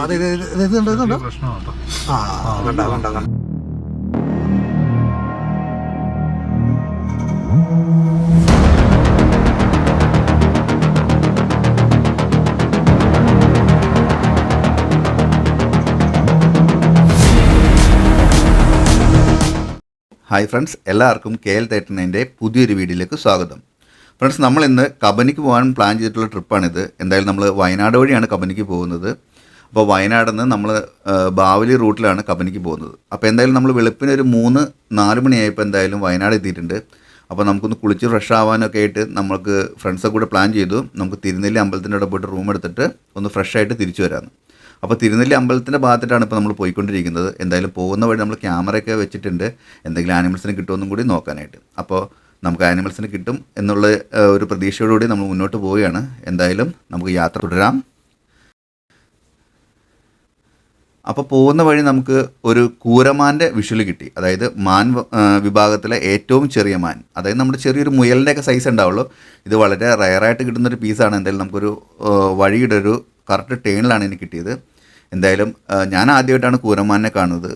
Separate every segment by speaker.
Speaker 1: അതെ ഇതുണ്ടോ? ആ കണ്ട
Speaker 2: ഹായ് ഫ്രണ്ട്സ്, എല്ലാവർക്കും KL39 പുതിയൊരു വീഡിയോയിലേക്ക് സ്വാഗതം. ഫ്രണ്ട്സ്, നമ്മളിന്ന് കബനിക്ക് പോകാൻ പ്ലാൻ ചെയ്തിട്ടുള്ള ട്രിപ്പാണിത്. എന്തായാലും നമ്മൾ വയനാട് വഴിയാണ് കബനിക്ക് പോകുന്നത്. അപ്പോൾ വയനാട് നിന്ന് നമ്മൾ ബാവലി റൂട്ടിലാണ് കബനിക്ക് പോകുന്നത്. അപ്പോൾ എന്തായാലും നമ്മൾ വെളുപ്പിന് ഒരു 3-4 മണിയായപ്പോൾ എന്തായാലും വയനാട് എത്തിയിട്ടുണ്ട്. അപ്പോൾ നമുക്കൊന്ന് കുളിച്ച് ഫ്രഷ് ആവാനൊക്കെ ആയിട്ട് നമുക്ക് ഫ്രണ്ട്സൊക്കെ കൂടെ പ്ലാൻ ചെയ്തു. നമുക്ക് തിരുനെല്ലി അമ്പലത്തിൻ്റെ അവിടെ പോയിട്ട് റൂം എടുത്തിട്ട് ഒന്ന് ഫ്രഷ് ആയിട്ട് തിരിച്ചു വരാമെന്ന്. അപ്പോൾ തിരുനെല്ലി അമ്പലത്തിൻ്റെ ഭാഗത്തിട്ടാണ് ഇപ്പോൾ നമ്മൾ പോയിക്കൊണ്ടിരിക്കുന്നത്. എന്തായാലും പോകുന്ന വഴി നമ്മൾ ക്യാമറയൊക്കെ വെച്ചിട്ടുണ്ട്, എന്തെങ്കിലും ആനിമൽസിനെ കിട്ടുമെന്നും കൂടി നോക്കാനായിട്ട്. അപ്പോൾ നമുക്ക് ആനിമൽസിന് കിട്ടും എന്നുള്ള ഒരു പ്രതീക്ഷയോടുകൂടി നമ്മൾ മുന്നോട്ട് പോവുകയാണ്. എന്തായാലും നമുക്ക് യാത്ര തുടരാം. അപ്പോൾ പോകുന്ന വഴി നമുക്ക് ഒരു കൂരമാൻ്റെ വിഷ്വൽ കിട്ടി. അതായത് മാൻ വിഭാഗത്തിലെ ഏറ്റവും ചെറിയ മാൻ, അതായത് നമ്മുടെ ചെറിയൊരു മുയലിൻ്റെയൊക്കെ സൈസ് ഉണ്ടാവുള്ളൂ. ഇത് വളരെ റയറായിട്ട് കിട്ടുന്നൊരു പീസാണ്. എന്തായാലും നമുക്കൊരു വഴിയുടെ ഒരു കറക്റ്റ് ടേണിലാണ് എനിക്ക് കിട്ടിയത്. എന്തായാലും ഞാൻ ആദ്യമായിട്ടാണ് കൂരമാനെ കാണുന്നത്.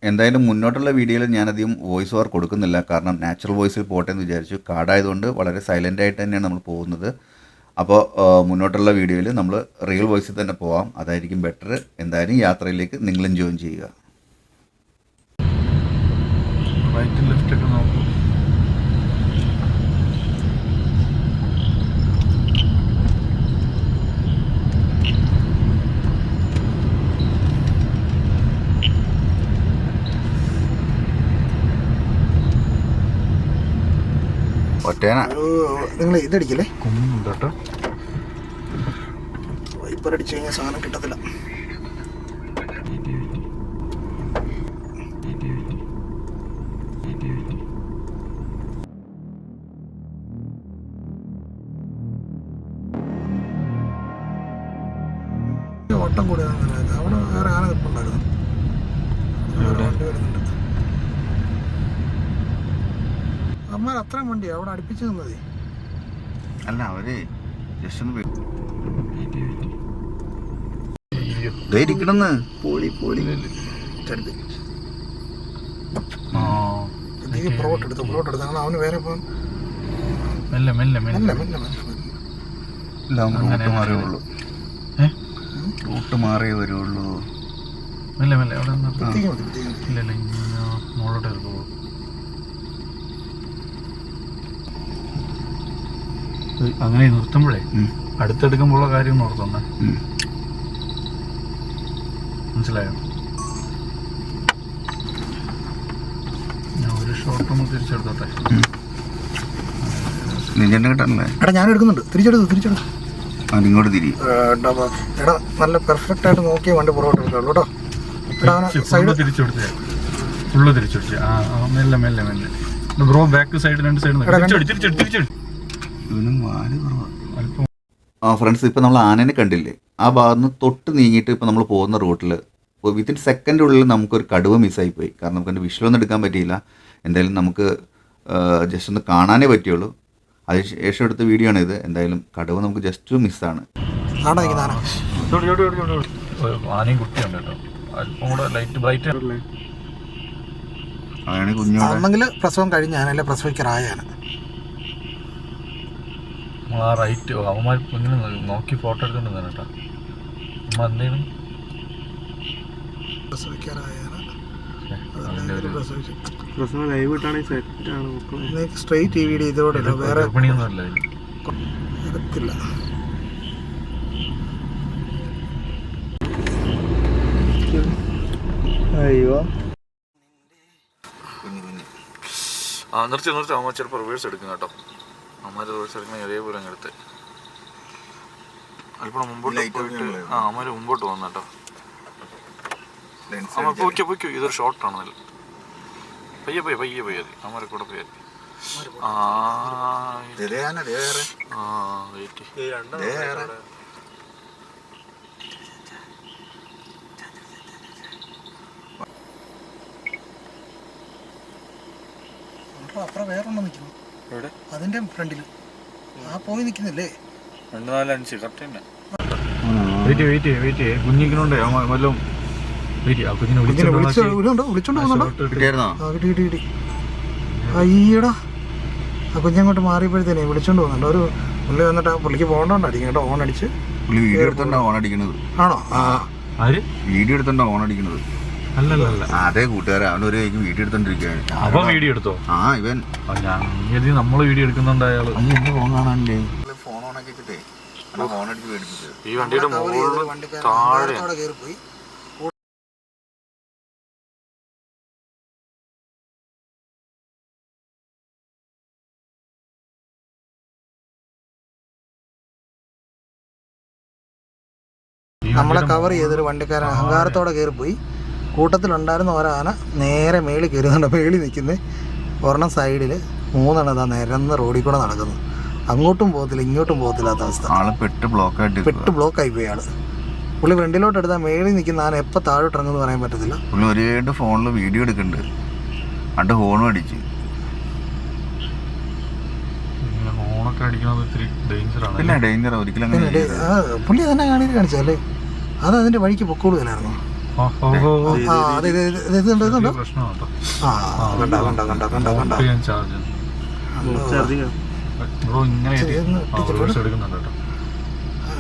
Speaker 2: എന്തായാലും മുന്നോട്ടുള്ള വീഡിയോയിൽ ഞാനധികം വോയിസ് ഓവർ കൊടുക്കുന്നില്ല, കാരണം നാച്ചുറൽ വോയിസിൽ പോട്ടെ എന്ന് വിചാരിച്ചു. കാടായതുകൊണ്ട് വളരെ സൈലൻ്റായിട്ട് തന്നെയാണ് നമ്മൾ പോകുന്നത്. അപ്പോൾ മുന്നോട്ടുള്ള വീഡിയോയിൽ നമ്മൾ റിയൽ വോയിസിൽ തന്നെ പോവാം, അതായിരിക്കും ബെറ്റർ. എന്തായാലും യാത്രയിലേക്ക് നിങ്ങളും ജോയിൻ ചെയ്യുക.
Speaker 3: റൈറ്റ് ലെഫ്റ്റ് ഒക്കെ നോക്കും.
Speaker 2: ഒറ്റേന
Speaker 1: നിങ്ങൾ ഇതടിക്കല്ലേ,
Speaker 3: കുന്നുണ്ട് കേട്ടോ.
Speaker 1: വൈപ്പർ അടിച്ചു കഴിഞ്ഞാൽ സാധനം കിട്ടത്തില്ല. ഓട്ടം കൂടി അവിടെ വേറെ ആന നിൽപ്പുണ്ടായിരുന്നു. അമ്മ അത്രയും വണ്ടി അവിടെ അടുപ്പിച്ച് നിന്നതേ
Speaker 2: അല്ല, അവര് ജസ്റ്റ് ഒന്ന്
Speaker 1: പുറകോട്ട് എടുത്ത് അവന് വേറെ
Speaker 3: മെല്ലെ മെല്ലെ മെല്ലെ
Speaker 2: മാറിയുള്ളൂ, റൂട്ട് മാറിയേ വരുള്ളൂ.
Speaker 3: മെല്ലെ മെല്ലെ അവിടെ ഇല്ല മുകളോട്ട് എടുക്കുള്ളൂ. അങ്ങനെ നിർത്തുമ്പോഴേ അടുത്തെടുക്കുമ്പോഴുള്ള കാര്യം ഓർത്തുണ്ടേ, മനസ്സിലായോ? ഞാൻ ഒരു ഷോട്ടൊന്ന് തിരിച്ചെടുത്തോട്ടെ.
Speaker 1: എടാ ഞാൻ എടുക്കുന്നുണ്ട്, തിരിച്ചെടുത്തു
Speaker 2: ഇങ്ങോട്ട് തിരി.
Speaker 1: എടാ നല്ല പെർഫെക്റ്റ് ആയിട്ട് നോക്കിയ വണ്ടി പുറകോട്ട് എടുക്കുള്ളൂ കേട്ടോ.
Speaker 3: തിരിച്ചെടുത്തേ, ഫുള്ള് തിരിച്ചെടുത്തേ. മെല്ലെ മെല്ലെ മെല്ലെ ബ്രോ, ബാക്ക് സൈഡ് രണ്ട് സൈഡ് തിരിച്ചെടുത്തു.
Speaker 2: ഫ്രണ്ട്സ്, ഇപ്പോൾ നമ്മൾ ആനനെ കണ്ടില്ലേ, ആ ഭാഗത്ത് നിന്ന് തൊട്ട് നീങ്ങിയിട്ട് ഇപ്പോൾ നമ്മൾ പോകുന്ന റൂട്ടിൽ വിത്തിൻ സെക്കൻഡിനുള്ളിൽ നമുക്കൊരു കടുവ മിസ്സായിപ്പോയി. കാരണം നമുക്ക് അതിൻ്റെ വിഷ്വലൊന്നും എടുക്കാൻ പറ്റിയില്ല. എന്തായാലും നമുക്ക് ജസ്റ്റ് ഒന്ന് കാണാനേ പറ്റുള്ളൂ. അതിന് ശേഷം എടുത്ത വീഡിയോ ആണ് ഇത്. എന്തായാലും കടുവ നമുക്ക് ജസ്റ്റ് മിസ്സാണ്.
Speaker 3: ആനയും കുട്ടിയുണ്ട് കേട്ടോ, അല്പം കൂടെ ലൈറ്റ് ബ്രൈറ്റ് ആണല്ലേ.
Speaker 2: അങ്ങനെ കുഞ്ഞുങ്ങൾ
Speaker 1: പ്രസവം കഴിഞ്ഞാനല്ലേ പ്രസവിക്കാറായാണ്.
Speaker 3: ആ റൈറ്റ് അവന്മാർ കുഞ്ഞിനെ നോക്കി ഫോട്ടോ എടുത്തോണ്ട് കേട്ടോ. അമ്മ എന്തേലും പണിയൊന്നും അല്ല
Speaker 1: എടുത്തില്ല.
Speaker 2: അയ്യോ,
Speaker 3: നിർത്തി അവന്മാർ ചിലപ്പോൾ റിവേഴ്സ് എടുക്കും കേട്ടോ. അമ്മമാർ റിവേഴ്സ് എടുക്കുന്ന അതേപോലെ അങ്ങ് എടുത്ത് അല്പം മുമ്പോട്ട് പോയിട്ട് അമ്മമാർ മുമ്പോട്ട് വന്നു കേട്ടോ. അമ്മ പോയിക്കോ, ഇതൊരു ഷോർട്ടാണ്. പയ്യെ മതി, അമ്മമാരെ കൂടെ പോയാൽ.
Speaker 1: അപ്പുറം വേറൊന്നും നിൽക്കുന്നു അതിന്റെ ഫ്രണ്ടിൽ. ആ പോയി നിൽക്കുന്നില്ലേ?
Speaker 3: 2-4-5 കറക്റ്റ് തന്നെ. വെയിറ്റ് കുഞ്ഞിക്കണോണ്ടേ വല്ലതും വെയിറ്റ് ആ കുഞ്ഞിനെ
Speaker 1: വിളിച്ചോണ്ട് പോകുന്നുണ്ടോ?
Speaker 2: കിട്ടിയായിരുന്നോ?
Speaker 1: കിട്ടി. അയ്യടാ, ആ കുഞ്ഞങ്ങോട്ട് മാറിയപ്പോഴത്തേനെ വിളിച്ചോണ്ട് പോകുന്നുണ്ട്. ഒരു പുള്ളി വന്നിട്ട് ആ പുള്ളിക്ക് പോകണ്ടോണ്ടായിരിക്കും കേട്ടോ, ഓൺ അടിച്ച്.
Speaker 2: പുള്ളി വീഡിയോ എടുത്തോണ്ടാ ഓൺ അടിക്കുന്നത്.
Speaker 1: ആണോ?
Speaker 3: ആര്
Speaker 2: വീഡിയോ എടുത്തോണ്ടാ ഓൺ അടിക്കുന്നത്?
Speaker 3: അല്ലല്ല
Speaker 2: അതേ കൂട്ടുകാരെ, അവനൊരു വീഡിയോ എടുത്തോണ്ടിരിക്കുകയാണ്.
Speaker 3: അവൻ വീഡിയോ എടുത്തോ?
Speaker 2: ഇവൻ
Speaker 3: നമ്മള് വീഡിയോ എടുക്കുന്നുണ്ട് അയാള്.
Speaker 2: എന്റെ ഫോൺ കാണാനില്ലേ? ഫോൺ ഓൺ ആക്കി വെച്ചിട്ടേ ഫോൺ അടിച്ച് മേടിപ്പിച്ചത്.
Speaker 3: ഈ വണ്ടിയുടെ മുകളിൽ താഴെ
Speaker 1: കയറിപ്പോയി. നമ്മളെ കവർ ചെയ്തൊരു വണ്ടിക്കാരൻ അഹങ്കാരത്തോടെ കയറിപ്പോയി. കൂട്ടത്തിലുണ്ടായിരുന്ന ഒരാന നേരെ മേളിൽ കയറുന്നുണ്ട്. മേളിൽ നിൽക്കുന്നത് ഒരെണ്ണം സൈഡിൽ, 3 എണ്ണം ഇതാ നിരന്ന് റോഡിൽ കൂടെ നടക്കുന്നു. അങ്ങോട്ടും പോകത്തില്ല ഇങ്ങോട്ടും പോകത്തില്ലാത്ത അവസ്ഥ.
Speaker 2: പെട്ട്
Speaker 1: ബ്ലോക്കായി പോയി ആള്. പുള്ളി ഫ്രണ്ടിലോട്ട് എടുത്താൽ മേളിൽ നിൽക്കുന്ന ആന എപ്പോൾ താഴോട്ട് ഇറങ്ങുമെന്ന് പറയാൻ പറ്റത്തില്ല.
Speaker 2: പുള്ളി ഒരേ ഫോണിൽ വീഡിയോ എടുക്കുന്നുണ്ട്, അണ്ട് ഹോണും അടിച്ച്.
Speaker 3: ഹോണൊക്കെ അടിക്കുന്നത് ഇത്തിരി ഡേഞ്ചറാണ്.
Speaker 2: പിന്നെ ഡേഞ്ചർ ഒരിക്കലും
Speaker 1: പുള്ളി തന്നെ കാണിച്ചല്ലേ, അത് അതിന്റെ വഴിക്ക് പൊക്കോളുകയായിരുന്നു.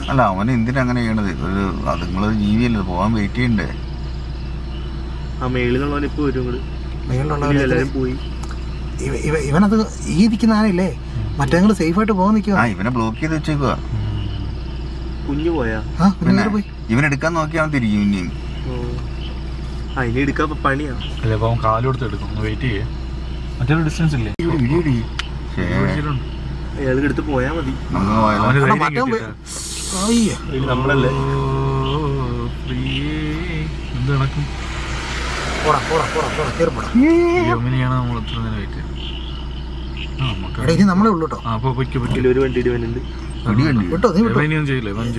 Speaker 2: അല്ല, അവന് എന്തിനാ അങ്ങനെ ചെയ്യണത്? അതുങ്ങളൊരു ജീവിയല്ലേ, പോവാൻ വെയിറ്റ് ചെയ്യണ്ടേ?
Speaker 1: ഇവനത് ഈ ഇരിക്കുന്ന ആനയില്ലേ, മറ്റേ സേഫ് ആയിട്ട് പോകാൻ നിൽക്കുക.
Speaker 2: ഇവനെ ബ്ലോക്ക് ചെയ്ത് വെച്ചേക്കുക.
Speaker 4: കുഞ്ഞു പോയാ
Speaker 1: പോയി.
Speaker 2: ഇവൻ എടുക്കാൻ നോക്കിയാൽ അവൻ തിരിക്കും. ഇനിയും
Speaker 4: അതിന് എടുക്കാൻ പണിയാ.
Speaker 3: അല്ലേ, അപ്പൊ അവൻ കാലെടുത്ത് എടുക്കും. ഒന്ന് വെയിറ്റ് ചെയ്യേ, മറ്റൊരു ഡിസ്റ്റൻസ് ഇല്ലേ?
Speaker 4: അയാൾക്ക് എടുത്ത് പോയാ മതി. നമ്മളല്ലേ
Speaker 3: എന്ത് കണക്കും നമ്മൾ എത്ര നേരം വെയിറ്റ്
Speaker 1: ഇനി നമ്മളെ ഉള്ളൂ കേട്ടോ.
Speaker 4: ഒരു വണ്ടി ഇടുവാനുണ്ട്.
Speaker 1: വിട്ടോ, നീ വിട്ടോ.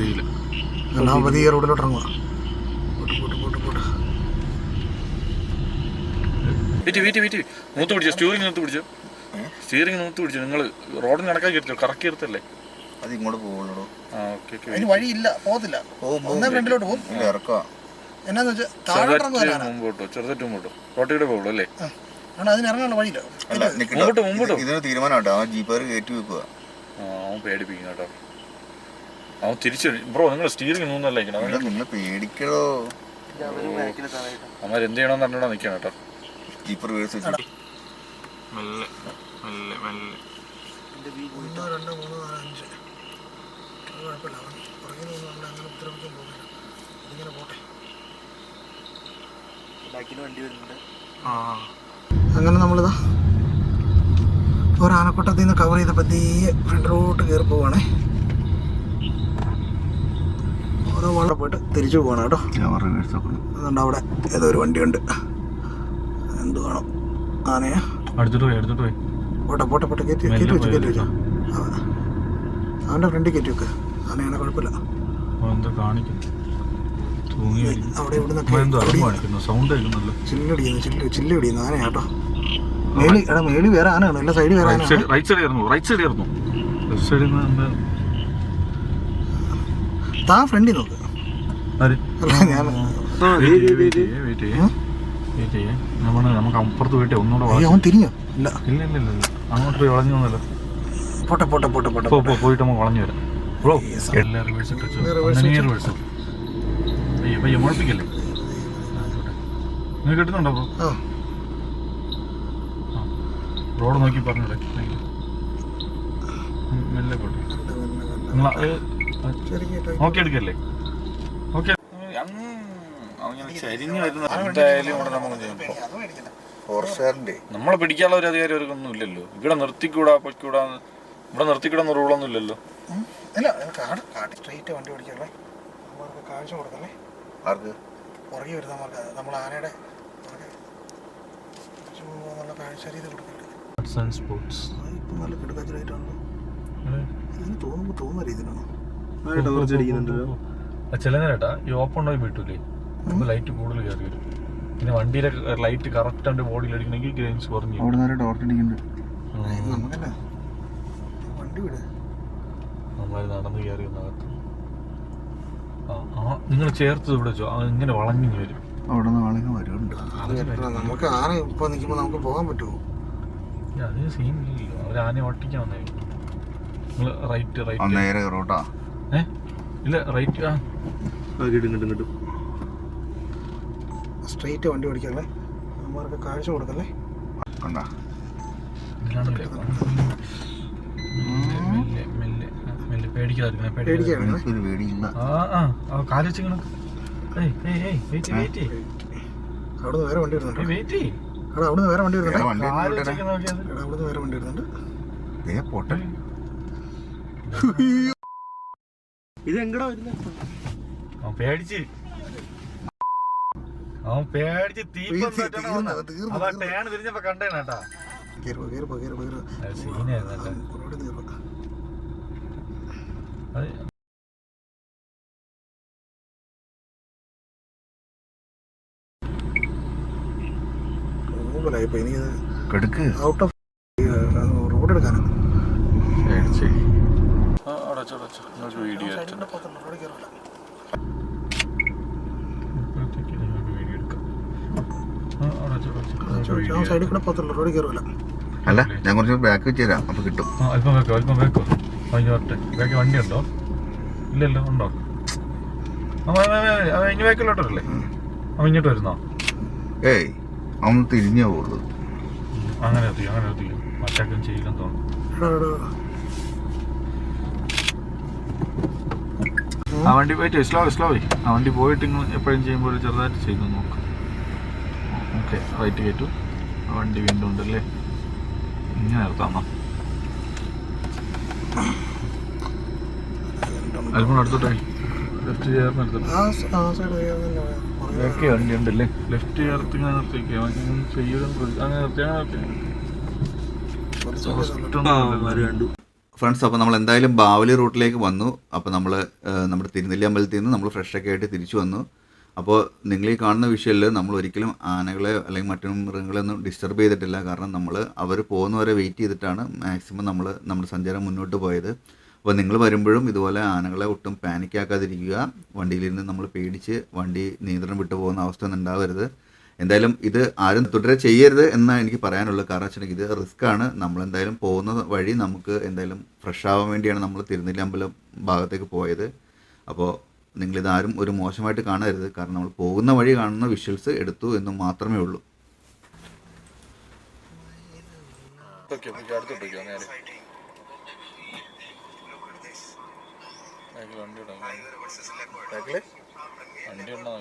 Speaker 3: ചെയ്യില്ല
Speaker 1: റോഡിലോട്ട് ഇറങ്ങുക.
Speaker 3: മൂത്ത് പിടിച്ചോ, സ്റ്റിയറിംഗ് മൂത്ത് പിടിച്ചോ. നിങ്ങൾ റോഡിന് കണക്കാക്കി എടുത്തോ, കറക്കി എടുത്തല്ലേ?
Speaker 2: അത് ഇങ്ങോട്ട് പോകുള്ളൂ.
Speaker 1: അതിന് വഴിയില്ല, പോകത്തില്ല. ഒന്നേ ഫ്രണ്ടിലോട്ട് പോകും. എന്നാന്ന് വെച്ചാൽ
Speaker 3: ചെറുതായിട്ട് മുമ്പോട്ടോ റോട്ടിലൂടെ പോകുള്ളൂ അല്ലേ?
Speaker 1: അതിന് ഇറങ്ങാനുള്ള വഴിയില്ല.
Speaker 3: മുമ്പോട്ടോ
Speaker 2: ഇതിന് തീരുമാനമാട്ടോ, അവൻ ജീപ്പർ കയറ്റി വെക്കുക.
Speaker 3: അവൻ പേടിപ്പിക്കും കേട്ടോ. അവൻ തിരിച്ചു. ബ്രോ, നിങ്ങൾ സ്റ്റിയറിംഗ് മൂന്നല്ലേ
Speaker 2: നിങ്ങൾ പേടിക്കണോ?
Speaker 3: അമ്മ എന്ത് ചെയ്യണമെന്ന് പറഞ്ഞാ നിൽക്കണം കേട്ടോ.
Speaker 2: ജീപ്പർ വേഴ്സ്
Speaker 3: മെല്ലെ
Speaker 1: 1 2 3 4 5 കുഴപ്പമില്ല. അവൻ പുറകിൽ നിന്ന് നമ്മളെ അങ്ങനെ ഉപദ്രവിക്കാൻ പോകുന്നില്ല. ഇതിങ്ങനെ പോട്ടെ.
Speaker 4: വണ്ടി വരുന്നുണ്ട്.
Speaker 1: അങ്ങനെ നമ്മളിതാ ഒരാനക്കൊട്ടത്തിൽ നിന്ന് കവർ ചെയ്ത പതിയെ ഫ്രണ്ട് റോട്ട് കയറി പോവുകയാണേ. ഓരോ വള്ളം പോയിട്ട് തിരിച്ചു പോകണം കേട്ടോ. അതുകൊണ്ട് അവിടെ ഏതോ ഒരു വണ്ടിയുണ്ട്, എന്ത് വേണം ആനയാ. പോട്ടെ കയറ്റി വെച്ചു. അവൻ്റെ ഫ്രണ്ടിൽ കയറ്റി വെക്ക്. ആനയാണ്, കുഴപ്പമില്ല. അവിടെ ഇവിടെ ചില്ലുടിക്കുന്നു ആനയാട്ടോ. മേളി വേറെ ആനയാണ്, എല്ലാ സൈഡിൽ വേറെ ആന. താ ഫ്രണ്ടിൽ നോക്ക്. ഞാൻ
Speaker 3: നമുക്ക് അപ്പുറത്ത് പോയിട്ട് ഒന്നുകൂടെ
Speaker 1: അവൻ തിരിഞ്ഞോ? ഇല്ല,
Speaker 3: അങ്ങോട്ട് പോയി വളഞ്ഞു വന്നല്ലോ.
Speaker 1: പോട്ടെ
Speaker 3: പോയിട്ട് നമുക്ക് വളഞ്ഞു വരാം. ബ്രോ, എല്ലാം റിവേഴ്സ് മുഴപ്പിക്കല്ലേ? നിങ്ങൾ കിട്ടുന്നുണ്ടോ ബ്രോ? റോഡ് നോക്കി പറഞ്ഞോട്ടെ. മെല്ലെ പോട്ടെ. നോക്കി എടുക്കല്ലേ? ഓക്കെ. ചരിഞ്ഞു വരുന്ന എന്തായാലും ഇവിടെ നമുക്ക് നമ്മളെ പിടിക്കാനുള്ള ഒരു അധികാരം അവർക്കൊന്നും ഇല്ലല്ലോ. ഇവിടെ നിർത്തിക്കൂടാ പൊയ്ക്കൂടാ, ഇവിടെ നിർത്തിക്കൂടാന്ന് റൂളൊന്നും ഇല്ലല്ലോ.
Speaker 1: സ്ട്രെയിറ്റ് വണ്ടി ഓടിക്കല്ലേ, കാഴ്ച കൊടുക്കല്ലേ. പുറകെ വരുന്ന നമ്മൾ ആനയുടെ കാഴ്ച രീതി കൊടുക്കല്ലേ. ഇപ്പം നല്ല കിടക്കാച്ചായിട്ടാണല്ലോ ഇതിന് തോന്നുന്ന രീതിയിലാണോ?
Speaker 3: ചില നേരട്ടാ ഈ ഓപ്പൺ ഉണ്ടായി വിട്ടൂലേ, നമുക്ക് ലൈറ്റ് കൂടുതൽ കയറി വരും. പിന്നെ വണ്ടിയിലെ ലൈറ്റ് കറക്റ്റ് ആയിട്ട് ബോഡിയിൽ അടിക്കണമെങ്കിൽ ഗ്രെയിൻസ് കുറഞ്ഞു.
Speaker 1: വണ്ടി വിട്,
Speaker 3: നമ്മൾ നടന്ന് കയറി ഒന്നകത്ത് നിങ്ങൾ ചേർത്ത് ഇവിടെ വെച്ചോ, ഇങ്ങനെ വളഞ്ഞു വരും.
Speaker 2: അവിടെ നിന്ന് ആളുകൾ വരുന്നുണ്ട്.
Speaker 1: നമുക്ക് ആന ഇപ്പൊ നിൽക്കുമ്പോൾ നമുക്ക് പോകാൻ പറ്റുമോ?
Speaker 3: അത് സീൻ ഇല്ലല്ലോ, അവർ ആനയെ ഓട്ടിക്കാൻ വന്നേ. നിങ്ങൾ റൈറ്റ്
Speaker 2: നേരെ റോട്ടാ.
Speaker 3: ഇല്ല റൈറ്റ്.
Speaker 4: ഇങ്ങോട്ടും
Speaker 1: സ്ട്രെയിറ്റ് വണ്ടി ഓടിക്കല്ലേ, നമ്മൾക്ക് കാഴ്ച കൊടുക്കല്ലേ.
Speaker 2: കണ്ടാ
Speaker 3: മെല്ലെ പേടിക്കാതിരിക്കണേ. കാല് വെച്ചിങ്ങനെ
Speaker 1: അവിടുന്ന് വേറെ വണ്ടി വരുന്നുണ്ട്. എടാ അവിടുന്ന് വേറെ വണ്ടി വരുന്നുണ്ട്. അവിടുന്ന് വേറെ വണ്ടി വരുന്നുണ്ട്.
Speaker 2: പോട്ടെ.
Speaker 4: ഇത് എങ്ങടാ വരുന്നത്?
Speaker 3: അവൻ പേടിച്ച് ടേൺ തിരിഞ്ഞപ്പോ കണ്ടേനാട്ടാ.
Speaker 1: ഔട്ട് ഓഫ് റോഡ് എടുക്കാനാണ്.
Speaker 3: വീഡിയോ
Speaker 1: സൈഡിൽ കൂടെ പോകത്തുള്ളൂ, റോഡിൽ കയറുമല്ല.
Speaker 2: അല്ല ഞാൻ കുറച്ച് ബാക്ക് വെച്ച് തരാം, അപ്പൊ കിട്ടും.
Speaker 3: അല്പം വെക്കോ കഴിഞ്ഞോട്ടെ. ബാക്കി വണ്ടി ഉണ്ടോ? ഇല്ലല്ലോ, ഉണ്ടോ? ഇനി ബാക്കിലോട്ടല്ലേ? അവൻ ഇങ്ങോട്ട് വരുന്നോ?
Speaker 2: ഏയ് അവൻ തിരിഞ്ഞേ പോകുള്ളൂ.
Speaker 3: അങ്ങനെ എത്തിയോ മറ്റൊക്കെ ചെയ്യില്ലെന്ന് തോന്നുന്നു. ആ വണ്ടി പോയിട്ട് സ്ലോ ആ വണ്ടി പോയിട്ട് എപ്പോഴും ചെയ്യുമ്പോൾ ചെറുതായിട്ട് ചെയ്തു നോക്കാം. ഓക്കെ, റൈറ്റ് കയറ്റു. ആ വണ്ടി വീണ്ടും ഉണ്ടല്ലേ, ഇങ്ങനെ നിർത്താമോ? അല്പം അടുത്തോട്ടെ, ലെഫ്റ്റ് ചേർന്ന് നിർത്തട്ടെ. വണ്ടി ഉണ്ടല്ലേ, ലെഫ്റ്റ് ചേർത്ത് ഇങ്ങനെ നിർത്തിക്കുക. അങ്ങനെ നിർത്തി.
Speaker 2: ഫ്രണ്ട്സ്, അപ്പോൾ നമ്മൾ എന്തായാലും ബാവലി റൂട്ടിലേക്ക് വന്നു. അപ്പോൾ നമ്മൾ നമ്മുടെ തിരുനെല്ലി അമ്പലത്തിൽ നിന്ന് നമ്മൾ ഫ്രഷൊക്കെ ആയിട്ട് തിരിച്ചു വന്നു. അപ്പോൾ നിങ്ങൾ ഈ കാണുന്ന വിഷയത്തിൽ നമ്മൾ ഒരിക്കലും ആനകളെ അല്ലെങ്കിൽ മറ്റു മൃഗങ്ങളെ ഒന്നും ഡിസ്റ്റർബ് ചെയ്തിട്ടില്ല. കാരണം നമ്മൾ അവർ പോകുന്നവരെ വെയിറ്റ് ചെയ്തിട്ടാണ് മാക്സിമം നമ്മൾ നമ്മുടെ സഞ്ചാരം മുന്നോട്ട് പോയത്. അപ്പോൾ നിങ്ങൾ വരുമ്പോഴും ഇതുപോലെ ആനകളെ ഒട്ടും പാനിക്കാക്കാതിരിക്കുക. വണ്ടിയിലിരുന്ന് നമ്മൾ പേടിച്ച് വണ്ടി നിയന്ത്രണം വിട്ടു പോകുന്ന അവസ്ഥ ഒന്നും ഉണ്ടാവരുത്. എന്തായാലും ഇത് ആരും തുടരെ ചെയ്യരുത് എന്നാണ് എനിക്ക് പറയാനുള്ളത്. കാരണം വെച്ചിട്ടുണ്ടെങ്കിൽ ഇത് റിസ്ക്കാണ്. നമ്മളെന്തായാലും പോകുന്ന വഴി നമുക്ക് എന്തായാലും ഫ്രഷ് ആവാൻ വേണ്ടിയാണ് നമ്മൾ തിരുനെല്ലി അമ്പലം ഭാഗത്തേക്ക് പോയത്. അപ്പോൾ നിങ്ങളിതാരും ഒരു മോശമായിട്ട് കാണരുത്. കാരണം നമ്മൾ പോകുന്ന വഴി കാണുന്ന വിഷ്വൽസ് എടുത്തു എന്ന് മാത്രമേ ഉള്ളൂ.
Speaker 3: വണ്ടി ഉണ്ടോ?